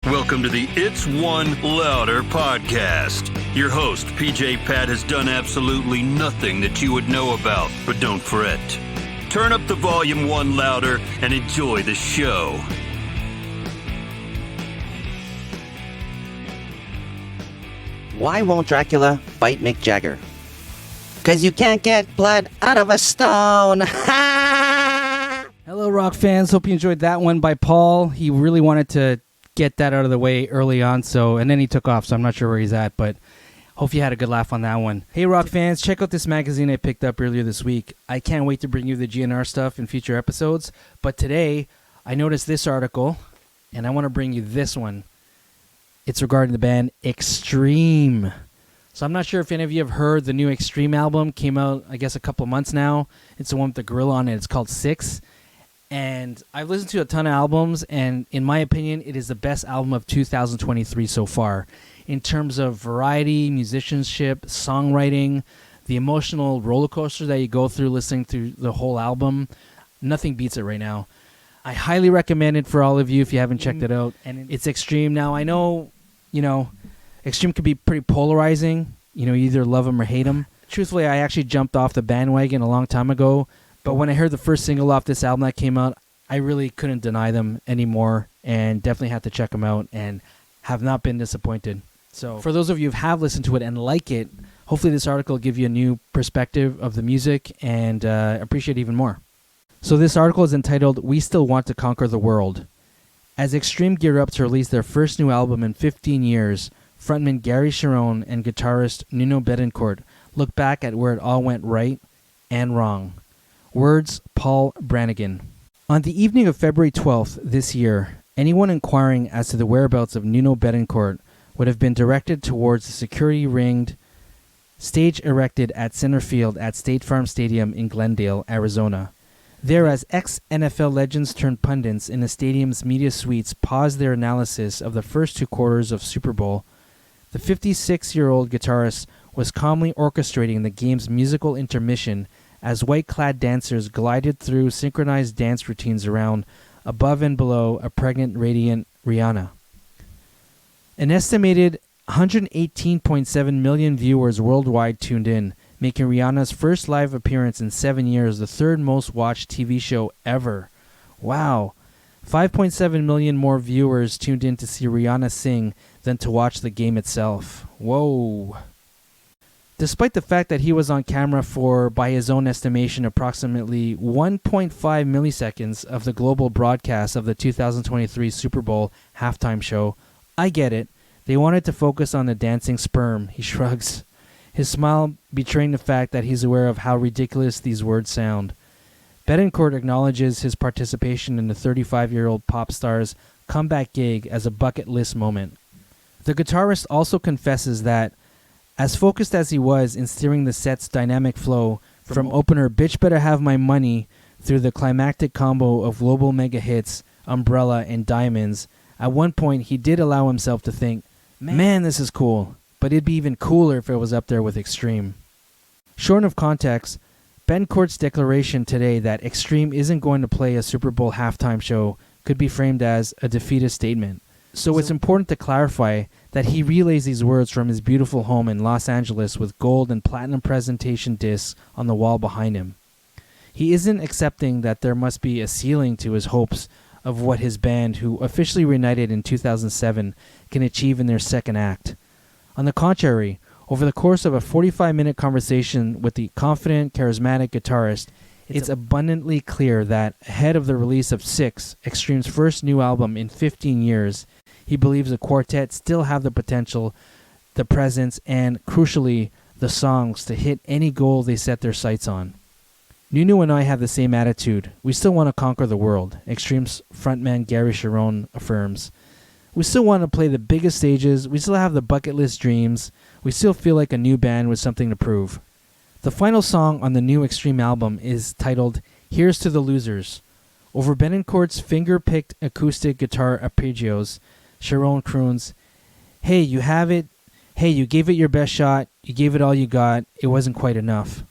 Welcome to the It's One Louder podcast. Your host, PJ Pat, has done absolutely nothing that you would know about, but don't fret. Turn up the volume one louder and enjoy the show. Why won't Dracula fight Mick Jagger? Because you can't get blood out of a stone. Hello, rock fans. Hope you enjoyed that one by Paul. He really wanted to get that out of the way early on, and then he took off, so I'm not sure where he's at, but hope you had a good laugh on that one. Hey, rock fans, check out this magazine I picked up earlier this week. I can't wait to bring you the GNR stuff in future episodes, but today I noticed this article, and I want to bring you this one. It's regarding the band Extreme. So I'm not sure if any of you have heard the new Extreme album. Came out, I guess, a couple of months now. It's the one with the gorilla on it. It's called 6. And I've listened to a ton of albums, and in my opinion, it is the best album of 2023 so far. In terms of variety, musicianship, songwriting, the emotional roller coaster that you go through listening through the whole album, nothing beats it right now. I highly recommend it for all of you if you haven't checked it out. And it's Extreme. Now, I know, Extreme can be pretty polarizing. You either love them or hate them. Truthfully, I actually jumped off the bandwagon a long time ago. But when I heard the first single off this album that came out, I really couldn't deny them anymore and definitely had to check them out and have not been disappointed. So for those of you who have listened to it and like it, hopefully this article will give you a new perspective of the music and appreciate it even more. So this article is entitled, "We Still Want to Conquer the World." As Extreme gear up to release their first new album in 15 years, frontman Gary Cherone and guitarist Nuno Bettencourt look back at where it all went right and wrong. Words, Paul Brannigan. On the evening of February 12th this year, anyone inquiring as to the whereabouts of Nuno Bettencourt would have been directed towards the security-ringed stage erected at center field at State Farm Stadium in Glendale, Arizona. There, as ex-NFL legends turned pundits in the stadium's media suites paused their analysis of the first two quarters of Super Bowl, the 56-year-old guitarist was calmly orchestrating the game's musical intermission as white-clad dancers glided through synchronized dance routines around, above and below, a pregnant, radiant Rihanna. An estimated 118.7 million viewers worldwide tuned in, making Rihanna's first live appearance in 7 years the third most watched TV show ever. Wow. 5.7 million more viewers tuned in to see Rihanna sing than to watch the game itself. Whoa. Despite the fact that he was on camera for, by his own estimation, approximately 1.5 milliseconds of the global broadcast of the 2023 Super Bowl halftime show, I get it. They wanted to focus on the dancing sperm, he shrugs, his smile betraying the fact that he's aware of how ridiculous these words sound. Bettencourt acknowledges his participation in the 35-year-old pop star's comeback gig as a bucket list moment. The guitarist also confesses that, as focused as he was in steering the set's dynamic flow from opener Bitch Better Have My Money through the climactic combo of global mega hits, Umbrella, and Diamonds, at one point he did allow himself to think, man, this is cool, but it'd be even cooler if it was up there with Extreme. Short of context, Bettencourt's declaration today that Extreme isn't going to play a Super Bowl halftime show could be framed as a defeatist statement. So it's important to clarify that he relays these words from his beautiful home in Los Angeles with gold and platinum presentation discs on the wall behind him. He isn't accepting that there must be a ceiling to his hopes of what his band, who officially reunited in 2007, can achieve in their second act. On the contrary, over the course of a 45-minute conversation with the confident, charismatic guitarist, it's abundantly clear that, ahead of the release of 6, Extreme's first new album in 15 years, he believes the quartet still have the potential, the presence, and, crucially, the songs to hit any goal they set their sights on. Nuno and I have the same attitude. We still want to conquer the world, Extreme's frontman Gary Cherone affirms. We still want to play the biggest stages, we still have the bucket list dreams, we still feel like a new band with something to prove. The final song on the new Extreme album is titled Here's to the Losers. Over Bettencourt's finger-picked acoustic guitar arpeggios, Cherone croons, "Hey, you have it. Hey, you gave it your best shot. You gave it all you got. It wasn't quite enough."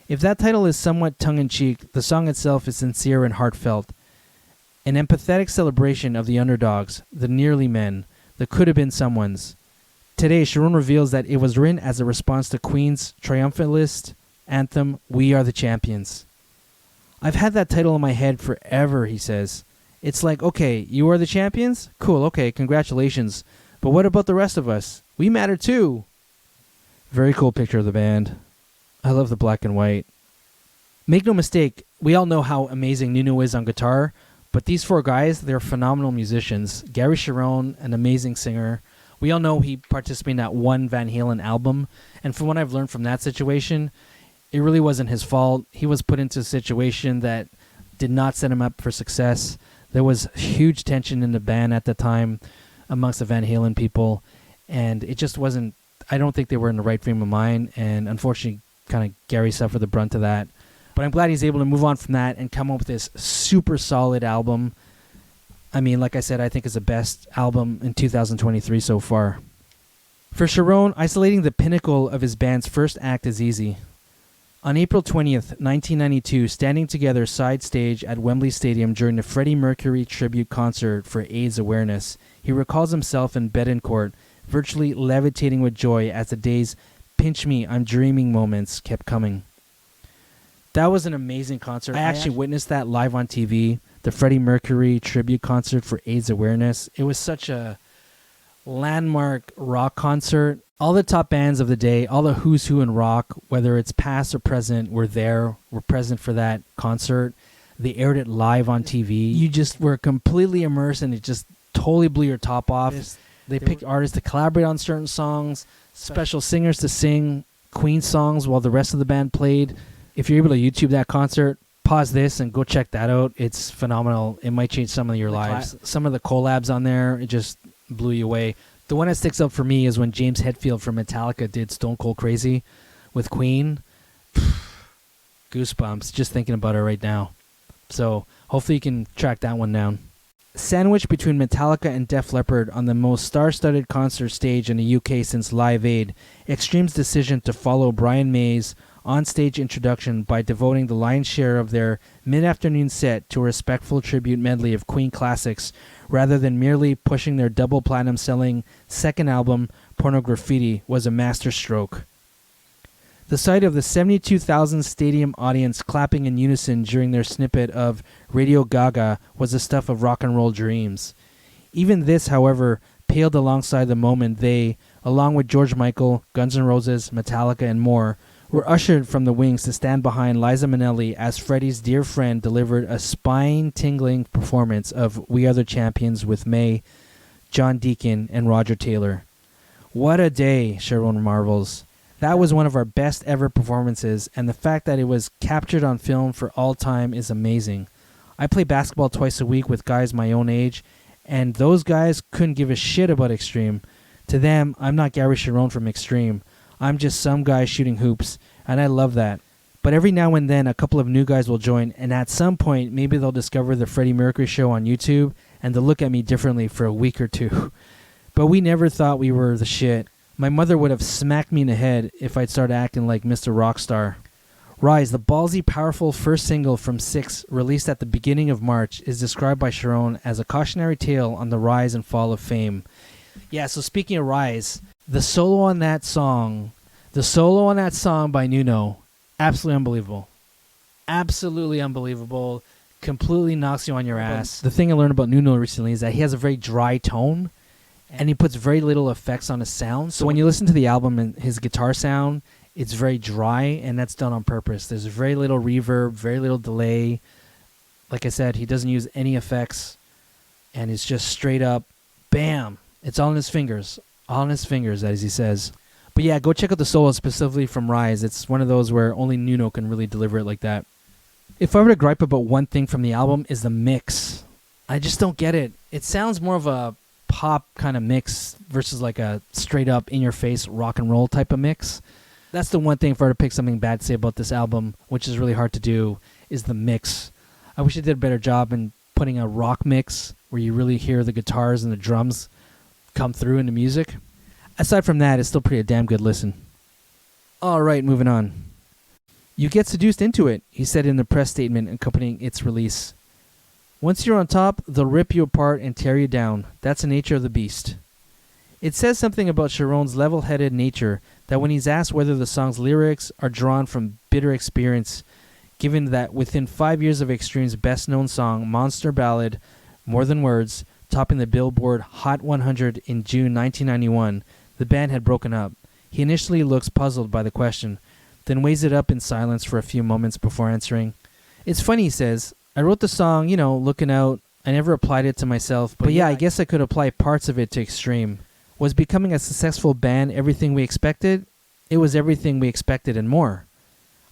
If that title is somewhat tongue-in-cheek, the song itself is sincere and heartfelt. An empathetic celebration of the underdogs, the nearly men, the could-have-been someones. Today, Cherone reveals that it was written as a response to Queen's triumphalist anthem, We Are the Champions. I've had that title in my head forever, he says. It's like, okay, you are the champions? Cool, okay, congratulations. But what about the rest of us? We matter too. Very cool picture of the band. I love the black and white. Make no mistake, we all know how amazing Nuno is on guitar, but these four guys, they're phenomenal musicians. Gary Cherone, an amazing singer. We all know he participated in that one Van Halen album, and from what I've learned from that situation, it really wasn't his fault. He was put into a situation that did not set him up for success. There was huge tension in the band at the time amongst the Van Halen people, and it just wasn't, I don't think they were in the right frame of mind, and unfortunately, kind of Gary suffered the brunt of that. But I'm glad he's able to move on from that and come up with this super solid album. I mean, like I said, I think it's the best album in 2023 so far. For Cherone, isolating the pinnacle of his band's first act is easy. On April 20th, 1992, standing together side stage at Wembley Stadium during the Freddie Mercury Tribute Concert for AIDS awareness, he recalls himself in Bettencourt, virtually levitating with joy as the day's pinch me, I'm dreaming moments kept coming. That was an amazing concert. I actually witnessed that live on TV, the Freddie Mercury Tribute Concert for AIDS awareness. It was such a landmark rock concert. All the top bands of the day, all the who's who in rock, whether it's past or present, were present for that concert. They aired it live on TV. You just were completely immersed, and it just totally blew your top off. They picked artists to collaborate on certain songs, special singers to sing Queen songs while the rest of the band played. If you're able to YouTube that concert, pause this and go check that out. It's phenomenal. It might change some of your lives. Some of the collabs on there, it just blew you away. The one that sticks out for me is when James Hetfield from Metallica did Stone Cold Crazy with Queen. Goosebumps just thinking about it right now. So hopefully you can track that one down. Sandwiched between Metallica and Def Leppard on the most star-studded concert stage in the UK since Live Aid, Extreme's decision to follow Brian May's on-stage introduction by devoting the lion's share of their mid-afternoon set to a respectful tribute medley of Queen classics, rather than merely pushing their double platinum selling second album, Pornograffiti, was a masterstroke. The sight of the 72,000 stadium audience clapping in unison during their snippet of Radio Gaga was the stuff of rock and roll dreams. Even this, however, paled alongside the moment they, along with George Michael, Guns N' Roses, Metallica, and more, were ushered from the wings to stand behind Liza Minnelli as Freddie's dear friend delivered a spine-tingling performance of We Are the Champions with May, John Deacon, and Roger Taylor. What a day, Cherone marvels. That was one of our best ever performances, and the fact that it was captured on film for all time is amazing. I play basketball twice a week with guys my own age, and those guys couldn't give a shit about Extreme. To them, I'm not Gary Cherone from Extreme. I'm just some guy shooting hoops, and I love that. But every now and then, a couple of new guys will join, and at some point, maybe they'll discover the Freddie Mercury show on YouTube, and they'll look at me differently for a week or two. But we never thought we were the shit. My mother would have smacked me in the head if I'd started acting like Mr. Rockstar. Rise, the ballsy, powerful first single from Six, released at the beginning of March, is described by Cherone as a cautionary tale on the rise and fall of fame. Yeah, so speaking of Rise, the solo on that song by Nuno, absolutely unbelievable. Absolutely unbelievable. Completely knocks you on your ass. The thing I learned about Nuno recently is that he has a very dry tone, and he puts very little effects on his sound. So when you listen to the album and his guitar sound, it's very dry, and that's done on purpose. There's very little reverb, very little delay. Like I said, he doesn't use any effects, and it's just straight up, bam. It's all in his fingers. All in his fingers, as he says. But yeah, go check out the solo specifically from Rise. It's one of those where only Nuno can really deliver it like that. If I were to gripe about one thing from the album, is the mix. I just don't get it. It sounds more of a pop kind of mix versus like a straight up in your face rock and roll type of mix. That's the one thing if I were to pick something bad to say about this album, which is really hard to do, is the mix. I wish I did a better job in putting a rock mix where you really hear the guitars and the drums come through in the music. Aside from that, it's still pretty a damn good listen. Alright, moving on. You get seduced into it, he said in the press statement accompanying its release. Once you're on top, they'll rip you apart and tear you down. That's the nature of the beast. It says something about Cherone's level-headed nature that when he's asked whether the song's lyrics are drawn from bitter experience, given that within 5 years of Extreme's best-known song, Monster Ballad, More Than Words, topping the Billboard Hot 100 in June 1991, the band had broken up. He initially looks puzzled by the question, then weighs it up in silence for a few moments before answering. It's funny, he says. I wrote the song, looking out. I never applied it to myself, but yeah, I guess I could apply parts of it to Extreme. Was becoming a successful band everything we expected? It was everything we expected and more.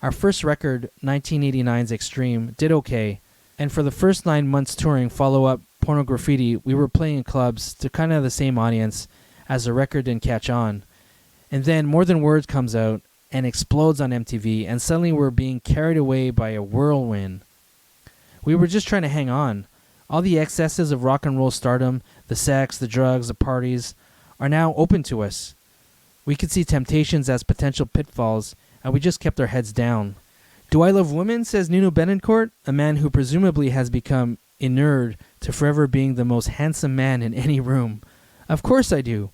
Our first record, 1989's Extreme, did okay, and for the first 9 months touring follow-up Porno Graffiti, we were playing in clubs to kind of the same audience as the record didn't catch on. And then More Than Words comes out and explodes on MTV, and suddenly we're being carried away by a whirlwind. We were just trying to hang on. All the excesses of rock and roll stardom, the sex, the drugs, the parties, are now open to us. We could see temptations as potential pitfalls, and we just kept our heads down. Do I love women, says Nuno Bettencourt, a man who presumably has become inured to forever being the most handsome man in any room. Of course I do.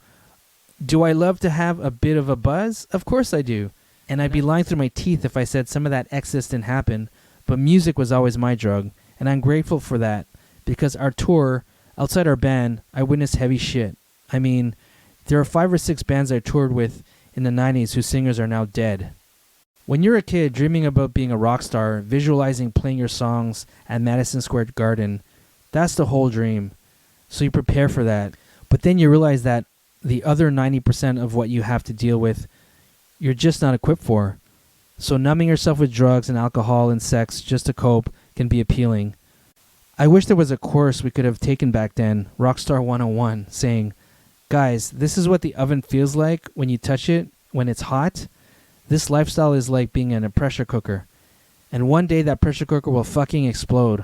Do I love to have a bit of a buzz? Of course I do. And I'd be lying through my teeth if I said some of that excess didn't happen, but music was always my drug, and I'm grateful for that, because our tour, outside our band, I witnessed heavy shit. I mean, there are 5 or 6 bands I toured with in the 90s whose singers are now dead. When you're a kid dreaming about being a rock star, visualizing playing your songs at Madison Square Garden, that's the whole dream. So you prepare for that. But then you realize that the other 90% of what you have to deal with, you're just not equipped for. So numbing yourself with drugs and alcohol and sex just to cope can be appealing. I wish there was a course we could have taken back then, Rockstar 101, saying, guys, this is what the oven feels like when you touch it, when it's hot. This lifestyle is like being in a pressure cooker. And one day that pressure cooker will fucking explode.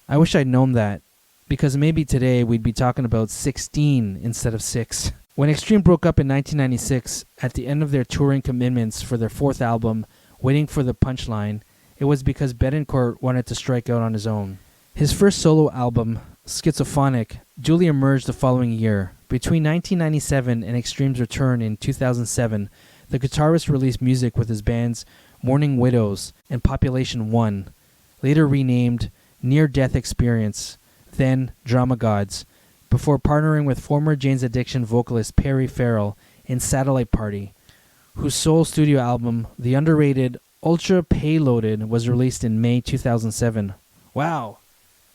I wish I'd known that, because maybe today we'd be talking about 16 instead of 6. When Extreme broke up in 1996, at the end of their touring commitments for their 4th album, Waiting for the Punchline, it was because Bettencourt wanted to strike out on his own. His first solo album, Schizophonic, duly emerged the following year. Between 1997 and Extreme's return in 2007, the guitarist released music with his bands Mourning Widows and Population 1, later renamed Near Death Experience, then Drama Gods, before partnering with former Jane's Addiction vocalist Perry Farrell in Satellite Party, whose sole studio album, the underrated Ultra Payloaded, was released in May 2007. Wow!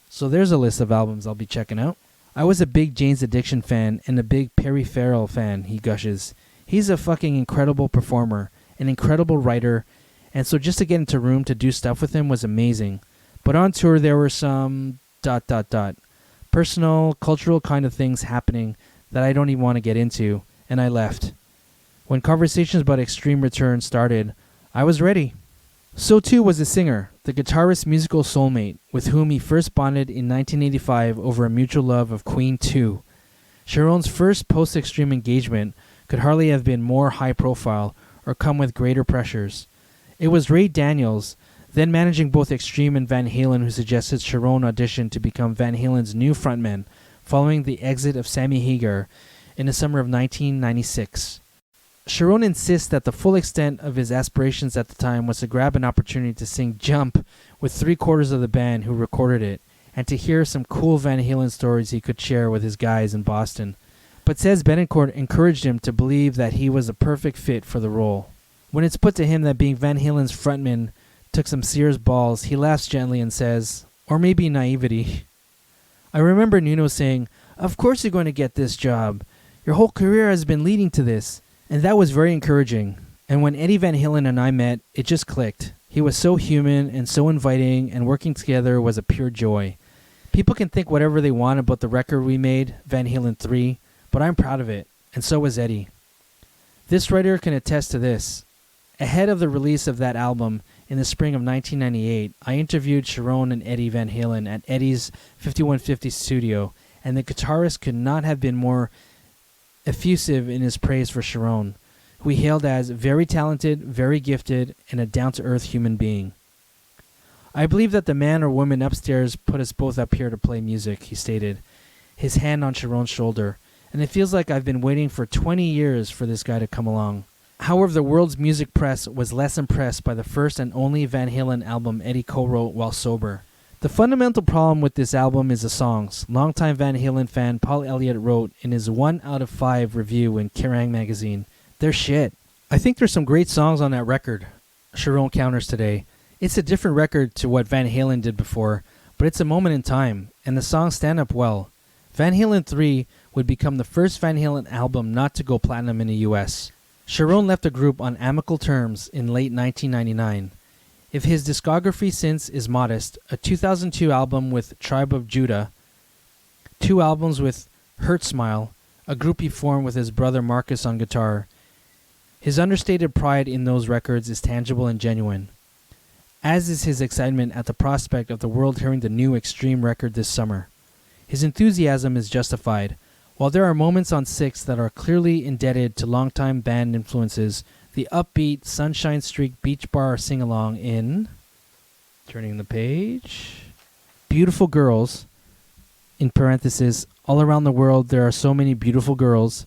So there's a list of albums I'll be checking out. I was a big Jane's Addiction fan and a big Perry Farrell fan, he gushes. He's a fucking incredible performer, an incredible writer, and so just to get into room to do stuff with him was amazing. But on tour there were some ... personal, cultural kind of things happening that I don't even want to get into, and I left. When conversations about Extreme return started, I was ready. So too was the singer, the guitarist's musical soulmate, with whom he first bonded in 1985 over a mutual love of Queen 2. Cherone's first post-Extreme engagement could hardly have been more high-profile or come with greater pressures. It was Ray Daniels, then managing both Extreme and Van Halen, who suggested Cherone audition to become Van Halen's new frontman following the exit of Sammy Hagar in the summer of 1996. Cherone insists that the full extent of his aspirations at the time was to grab an opportunity to sing Jump with 3/4 of the band who recorded it, and to hear some cool Van Halen stories he could share with his guys in Boston, but says Bettencourt encouraged him to believe that he was a perfect fit for the role. When it's put to him that being Van Halen's frontman took some Sears balls, he laughs gently and says, or maybe naivety. I remember Nuno saying, "Of course you're going to get this job. Your whole career has been leading to this." And that was very encouraging. And when Eddie Van Halen and I met, it just clicked. He was so human and so inviting, and working together was a pure joy. People can think whatever they want about the record we made, Van Halen III, but I'm proud of it, and so was Eddie. This writer can attest to this. Ahead of the release of that album, in the spring of 1998, I interviewed Cherone and Eddie Van Halen at Eddie's 5150 studio, and the guitarist could not have been more effusive in his praise for Cherone, who he hailed as very talented, very gifted, and a down-to-earth human being. I believe that the man or woman upstairs put us both up here to play music, he stated, his hand on Cherone's shoulder, and it feels like I've been waiting for 20 years for this guy to come along. However, the world's music press was less impressed by the first and only Van Halen album Eddie co-wrote while sober. The fundamental problem with this album is the songs. Longtime Van Halen fan Paul Elliott wrote in his 1 out of 5 review in Kerrang! Magazine, "They're shit." I think there's some great songs on that record, Cherone counters today. It's a different record to what Van Halen did before, but it's a moment in time, and the songs stand up well. Van Halen III would become the first Van Halen album not to go platinum in the US. Cherone left the group on amicable terms in late 1999. If his discography since is modest, a 2002 album with Tribe of Judah, 2 albums with Hurt Smile, a group he formed with his brother Marcus on guitar, his understated pride in those records is tangible and genuine, as is his excitement at the prospect of the world hearing the new Extreme record this summer. His enthusiasm is justified. While there are moments on Six that are clearly indebted to longtime band influences, the upbeat Sunshine Streak Beach Bar sing-along in, turning the page, Beautiful Girls, in parenthesis, all around the world there are so many beautiful girls,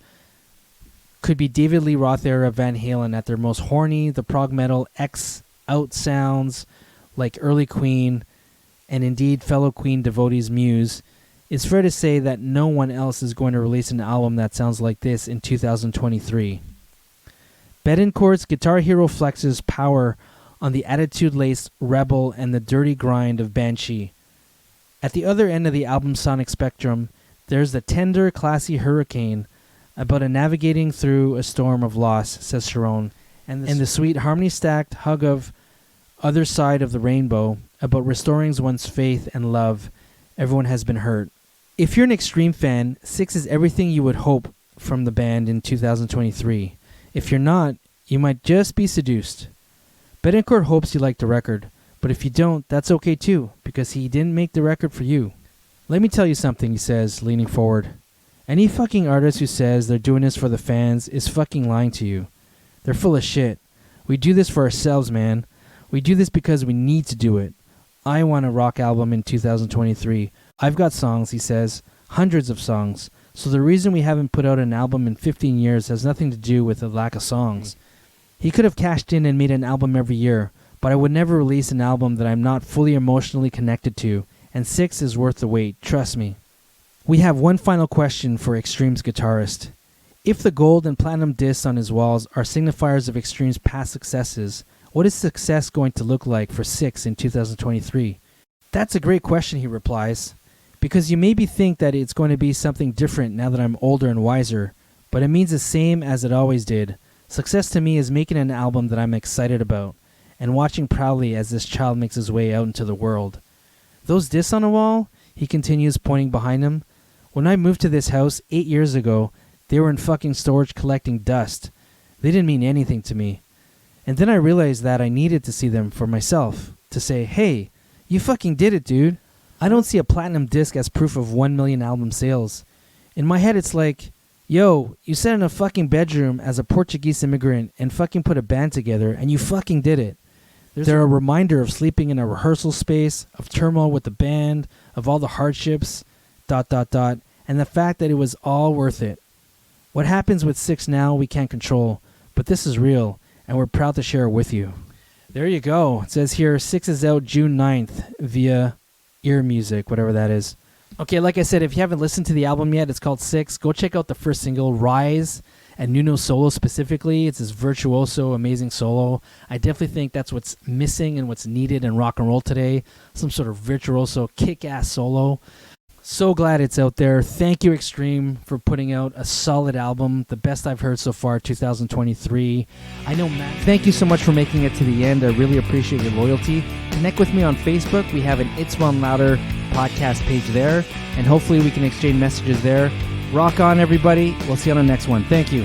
could be David Lee Roth era Van Halen at their most horny, the prog metal X-out sounds like early Queen, and indeed fellow Queen devotees Muse. It's fair to say that no one else is going to release an album that sounds like this in 2023. Bettencourt's Guitar Hero flexes power on the attitude-laced Rebel and the dirty grind of Banshee. At the other end of the album's sonic spectrum, there's the tender, classy Hurricane about a navigating through a storm of loss, says Cherone, and the sweet harmony-stacked hug of Other Side of the Rainbow about restoring one's faith and love. Everyone has been hurt. If you're an Extreme fan, Six is everything you would hope from the band in 2023. If you're not, you might just be seduced. Bettencourt hopes you like the record, but if you don't, that's okay too, because he didn't make the record for you. Let me tell you something, he says, leaning forward. Any fucking artist who says they're doing this for the fans is fucking lying to you. They're full of shit. We do this for ourselves, man. We do this because we need to do it. I want a rock album in 2023. I've got songs, he says, hundreds of songs. So the reason we haven't put out an album in 15 years has nothing to do with the lack of songs. He could have cashed in and made an album every year, but I would never release an album that I'm not fully emotionally connected to, and Six is worth the wait, trust me. We have one final question for Extreme's guitarist. If the gold and platinum discs on his walls are signifiers of Extreme's past successes, what is success going to look like for Six in 2023? That's a great question, he replies, because you maybe think that it's going to be something different now that I'm older and wiser, but it means the same as it always did. Success to me is making an album that I'm excited about, and watching proudly as this child makes his way out into the world. Those discs on the wall, he continues, pointing behind him, when I moved to this house 8 years ago, they were in fucking storage collecting dust. They didn't mean anything to me. And then I realized that I needed to see them for myself, to say, hey, you fucking did it, dude. I don't see a platinum disc as proof of 1 million album sales. In my head, it's like, yo, you sat in a fucking bedroom as a Portuguese immigrant and fucking put a band together, and you fucking did it. They're a reminder of sleeping in a rehearsal space, of turmoil with the band, of all the hardships, ... and the fact that it was all worth it. What happens with Six now, we can't control, but this is real, and we're proud to share it with you. There you go. It says here, Six is out June 9th via Ear Music, whatever that is. Okay, like I said, if you haven't listened to the album yet, it's called Six. Go check out the first single, Rise, and Nuno's solo specifically. It's his virtuoso, amazing solo. I definitely think that's what's missing and what's needed in rock and roll today. Some sort of virtuoso, kick-ass solo. So glad it's out there. Thank you, Extreme, for putting out a solid album, the best I've heard so far, 2023. I know, Matt, thank you so much for making it to the end. I really appreciate your loyalty. Connect with me on Facebook. We have an It's One Louder podcast page there, and hopefully we can exchange messages there. Rock on, everybody. We'll see you on the next one. Thank you.